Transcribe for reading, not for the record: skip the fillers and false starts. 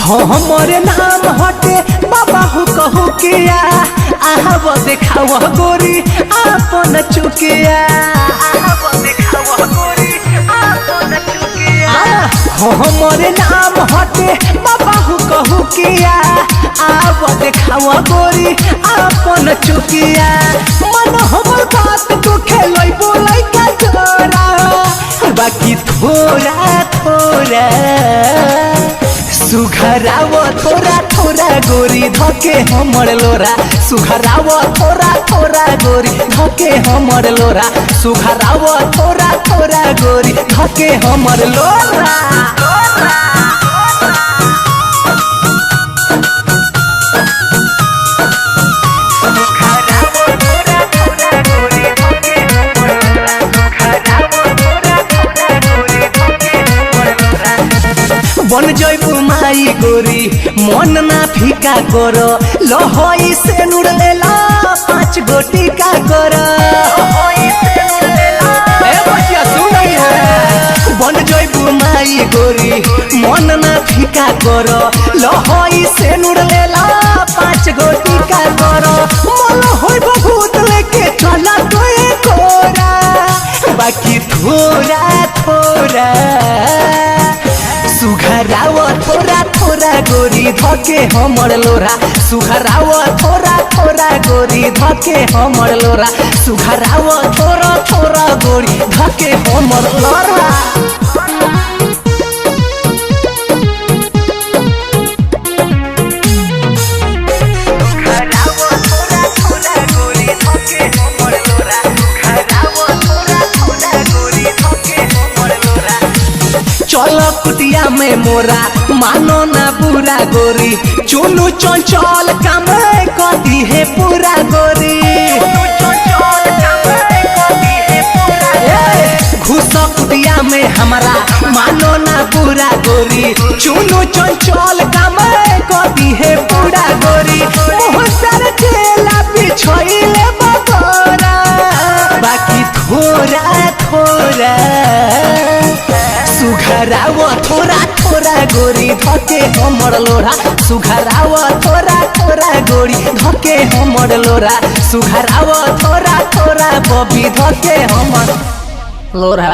हमरे नाम हटे बाबा हु कहू किया आहब देखाव गोरी आपन चुकिया हमरे नाम हटे बाबा हु कहू किया आब देखाव गोरी आपन चुकिया मन हमर बात तू खेलै बोलै का जोरा बाकी थोड़ा थोड़ा सुघराव थोड़ा थोड़ा गोरी धके हमर लोरा सुघराव थोड़ा थोड़ा गोरी धके हमर लोरा सुघराव थोड़ा थोड़ा गोरी धके हमर लोरा बन जइबू माई गोरी मन ना फीका कर लहई से नुर लेला 5 गोटी का कर बन जइबू माई गोरी मन ना फीका कर लहई से नुर लेला 5 गोटी का कर मन होइब भूत लेके चला तोए कोरा बाकी थोड़ा थोड़ा सुघराव थोड़ा थोड़ा गोरी धके हमर लोरा सुघराव थोड़ा थोड़ा गोरी धके हमर लोरा सुघराव थोड़ा थोड़ा गोरी धके हमर लोरा चल कुटिया में मोरा मानो ना पूरा गोरी चुनु चंचल काम कदी है पूरा गोरी घुस कुटिया में हमारा मानो ना पूरा गोरी चुनु चंचल काम कदी है पूरा गोरी मोहसर चेला बिछोइले बगोरा बाकी थोड़ा थोड़ा सुघराव थोड़ा थोड़ा गोरी धके हमर लोरा सुघराव थोड़ा थोड़ा गोरी धके हमर लोरा सुघराव थोड़ा थोड़ा बबी धके हमर लोरा।